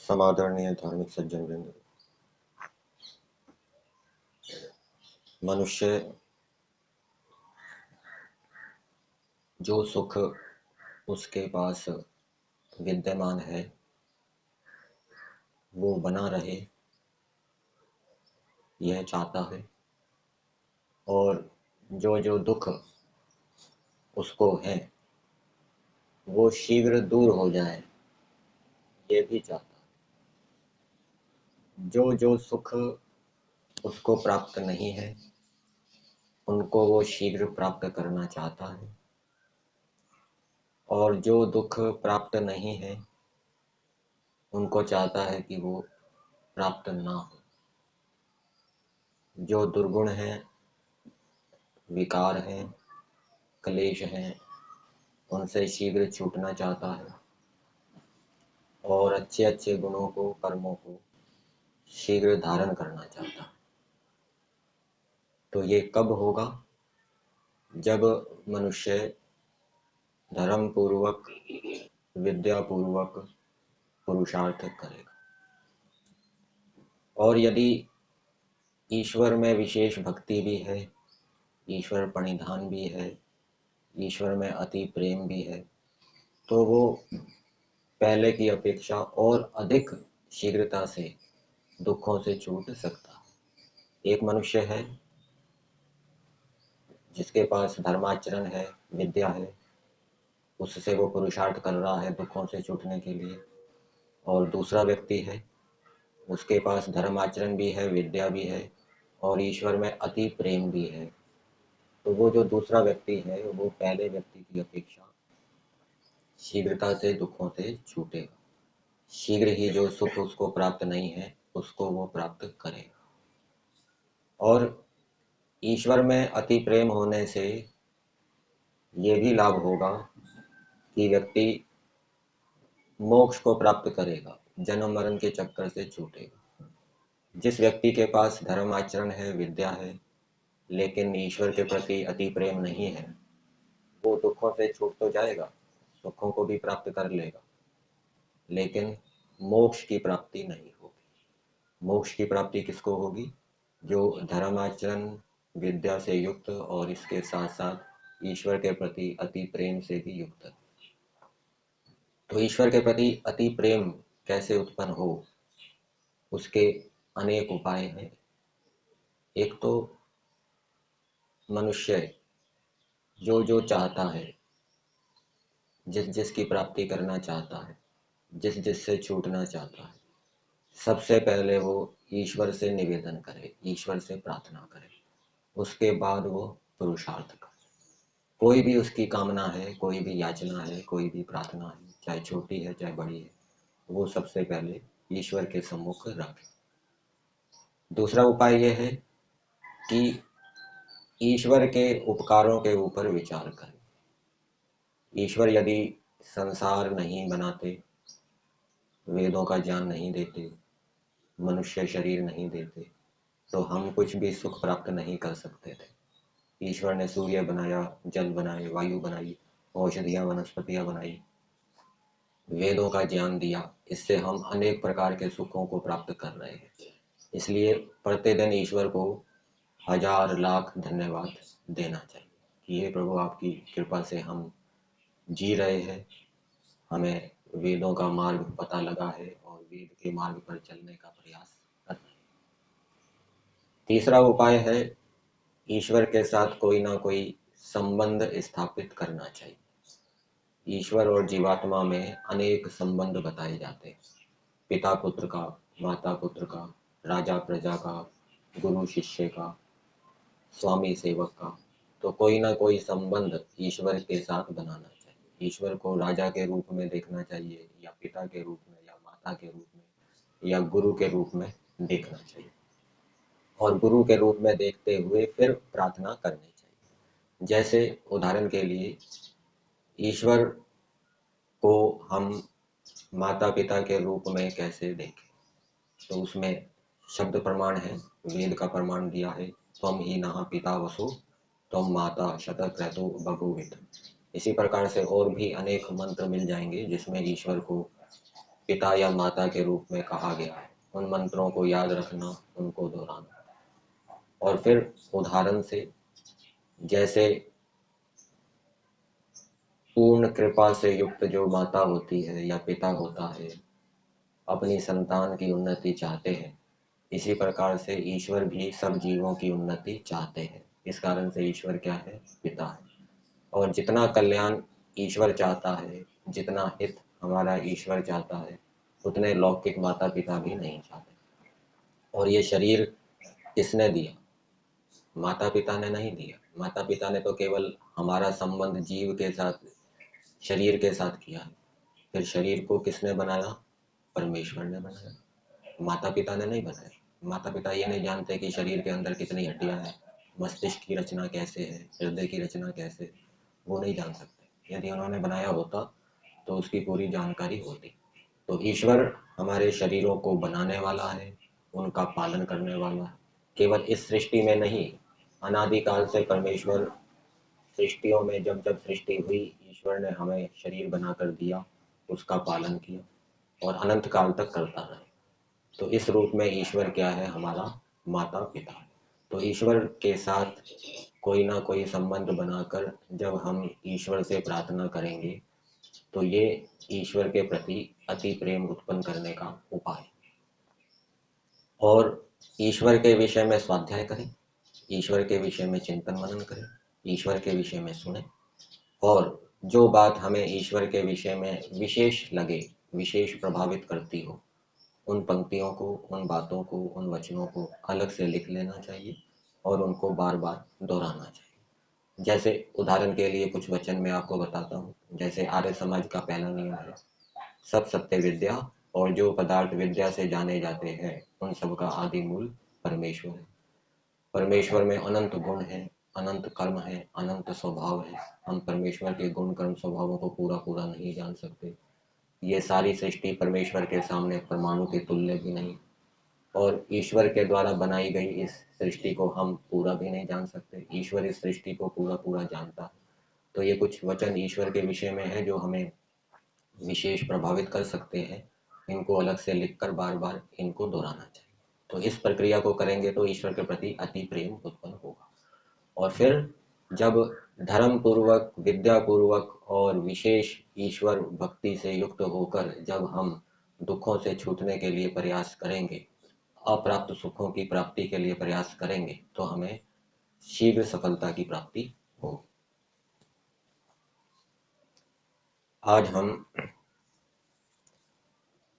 समादरणीय धार्मिक सज्जन वृंद, मनुष्य जो सुख उसके पास विद्यमान है वो बना रहे यह चाहता है, और जो जो दुख उसको है वो शीघ्र दूर हो जाए ये भी चाहता है। जो जो सुख उसको प्राप्त नहीं है उनको वो शीघ्र प्राप्त करना चाहता है, और जो दुख प्राप्त नहीं है उनको चाहता है कि वो प्राप्त ना हो। जो दुर्गुण हैं, विकार हैं, क्लेश हैं, उनसे शीघ्र छूटना चाहता है, और अच्छे अच्छे गुणों को, कर्मों को शीघ्र धारण करना चाहता है। तो ये कब होगा? जब मनुष्य धर्म पूर्वक, विद्या पूर्वक पुरुषार्थ करेगा, और यदि ईश्वर में विशेष भक्ति भी है, ईश्वर प्रणिधान भी है, ईश्वर में अति प्रेम भी है, तो वो पहले की अपेक्षा और अधिक शीघ्रता से दुखों से छूट सकता है। एक मनुष्य है जिसके पास धर्माचरण है, विद्या है, उससे वो पुरुषार्थ कर रहा है दुखों से छूटने के लिए, और दूसरा व्यक्ति है उसके पास धर्माचरण भी है, विद्या भी है, और ईश्वर में अति प्रेम भी है। तो वो जो दूसरा व्यक्ति है वो पहले व्यक्ति की अपेक्षा शीघ्रता से दुखों से छूटेगा। शीघ्र ही जो सुख उसको प्राप्त नहीं है उसको वो प्राप्त करेगा। और ईश्वर में अति प्रेम होने से ये भी लाभ होगा कि व्यक्ति मोक्ष को प्राप्त करेगा, जन्म मरण के चक्कर से छूटेगा। जिस व्यक्ति के पास धर्म आचरण है, विद्या है, लेकिन ईश्वर के प्रति अति प्रेम नहीं है, वो दुखों से छूट तो जाएगा, सुखों को भी प्राप्त कर लेगा, लेकिन मोक्ष की प्राप्ति नहीं होगी। मोक्ष की प्राप्ति किसको होगी? जो धर्माचरण, विद्या से युक्त और इसके साथ साथ ईश्वर के प्रति अति प्रेम से भी युक्त है। तो ईश्वर के प्रति अति प्रेम कैसे उत्पन्न हो, उसके अनेक उपाय हैं। एक तो मनुष्य जो जो चाहता है, जिस जिसकी प्राप्ति करना चाहता है, जिस जिससे छूटना चाहता है, सबसे पहले वो ईश्वर से निवेदन करे, ईश्वर से प्रार्थना करे, उसके बाद वो पुरुषार्थ करे। कोई भी उसकी कामना है, कोई भी याचना है, कोई भी प्रार्थना है, चाहे छोटी है चाहे बड़ी है, वो सबसे पहले ईश्वर के सम्मुख रखे। दूसरा उपाय यह है कि ईश्वर के उपकारों के ऊपर विचार करें। ईश्वर यदि संसार नहीं बनाते, वेदों का ज्ञान नहीं देते, मनुष्य शरीर नहीं देते, तो हम कुछ भी सुख प्राप्त नहीं कर सकते थे। ईश्वर ने सूर्य बनाया, जल बनाए, वायु बनाई, औषधियां, वनस्पतियां बनाई, वेदों का ज्ञान दिया, इससे हम अनेक प्रकार के सुखों को प्राप्त कर रहे हैं। इसलिए प्रतिदिन ईश्वर को हजार लाख धन्यवाद देना चाहिए कि हे प्रभु, आपकी कृपा से हम जी रहे हैं, हमें वेदों का मार्ग पता लगा है और वेद के मार्ग पर चलने का प्रयास कर रहे हैं। तीसरा उपाय है ईश्वर के साथ कोई ना कोई संबंध स्थापित करना चाहिए। ईश्वर और जीवात्मा में अनेक संबंध बताए जाते हैं, पिता पुत्र का, माता पुत्र का, राजा प्रजा का, गुरु शिष्य का, स्वामी सेवक का। तो कोई ना कोई संबंध ईश्वर के साथ बनाना चाहिए। ईश्वर को राजा के रूप में देखना चाहिए, या पिता के रूप में, या माता के रूप में, या गुरु के रूप में देखना चाहिए, और गुरु के रूप में देखते हुए फिर प्रार्थना करनी चाहिए। जैसे उदाहरण के लिए ईश्वर को हम माता पिता के रूप में कैसे देखें, तो उसमें शब्द प्रमाण है, वेद का प्रमाण दिया है, त्वम ही नः पिता वसु त्वम माता शतक्रतु बभूवित। इसी प्रकार से और भी अनेक मंत्र मिल जाएंगे जिसमें ईश्वर को पिता या माता के रूप में कहा गया है। उन मंत्रों को याद रखना, उनको दोहराना। और फिर उदाहरण से, जैसे पूर्ण कृपा से युक्त जो माता होती है या पिता होता है, अपनी संतान की उन्नति चाहते हैं, इसी प्रकार से ईश्वर भी सब जीवों की उन्नति चाहते हैं। इस कारण से ईश्वर क्या है? पिता है। और जितना कल्याण ईश्वर चाहता है, जितना हित हमारा ईश्वर चाहता है, उतने लौकिक माता पिता भी नहीं चाहते। और ये शरीर किसने दिया? माता पिता ने नहीं दिया। माता पिता ने तो केवल हमारा संबंध जीव के साथ, शरीर के साथ किया है। फिर शरीर को किसने बनाया? परमेश्वर ने बनाया, माता पिता ने नहीं बनाया। माता पिता ये नहीं जानते कि शरीर के अंदर कितनी हड्डियां हैं, मस्तिष्क की रचना कैसे है, हृदय की रचना कैसे है, वो नहीं जान सकते। यदि उन्होंने बनाया होता तो उसकी पूरी जानकारी होती। तो ईश्वर हमारे शरीरों को बनाने वाला है, उनका पालन करने वाला है। केवल इस सृष्टि में नहीं, अनादिकाल से परमेश्वर सृष्टियों में, जब जब सृष्टि हुई, ईश्वर ने हमें शरीर बनाकर दिया, उसका पालन किया और अनंत काल तक करता रहे। तो इस रूप में ईश्वर क्या है? हमारा माता पिता है। तो ईश्वर के साथ कोई ना कोई संबंध बनाकर जब हम ईश्वर से प्रार्थना करेंगे, तो ये ईश्वर के प्रति अति प्रेम उत्पन्न करने का उपाय। और ईश्वर के विषय में स्वाध्याय करें, ईश्वर के विषय में चिंतन मनन करें, ईश्वर के विषय में सुने। और जो बात हमें ईश्वर के विषय में विशेष लगे, विशेष प्रभावित करती हो, उन पंक्तियों को, उन बातों को, उन वचनों को अलग से लिख लेना चाहिए और उनको बार बार दोहराना चाहिए। जैसे उदाहरण के लिए कुछ वचन मैं आपको बताता हूँ। जैसे आर्य समाज का पहला नियम है, सब सत्य विद्या और जो पदार्थ विद्या से जाने जाते हैं, उन सब का आदि मूल परमेश्वर है। परमेश्वर में अनंत गुण है, अनंत कर्म है, अनंत स्वभाव है। हम परमेश्वर के गुण कर्म स्वभावों को पूरा पूरा नहीं जान सकते। ये सारी सृष्टि परमेश्वर के सामने परमाणु के तुल्य भी नहीं। और ईश्वर के द्वारा बनाई गई इस सृष्टि को हम पूरा भी नहीं जान सकते। ईश्वर इस सृष्टि को पूरा पूरा जानता है। तो ये कुछ वचन ईश्वर के विषय में है जो हमें विशेष प्रभावित कर सकते हैं। इनको अलग से लिखकर बार बार इनको दोहराना चाहिए। तो इस प्रक्रिया को करेंगे तो ईश्वर के प्रति अति प्रेम उत्पन्न होगा। और फिर जब धर्म पूर्वक, विद्या पूर्वक और विशेष ईश्वर भक्ति से युक्त होकर जब हम दुखों से छूटने के लिए प्रयास करेंगे, अप्राप्त सुखों की प्राप्ति के लिए प्रयास करेंगे, तो हमें शीघ्र सफलता की प्राप्ति होगी। आज हम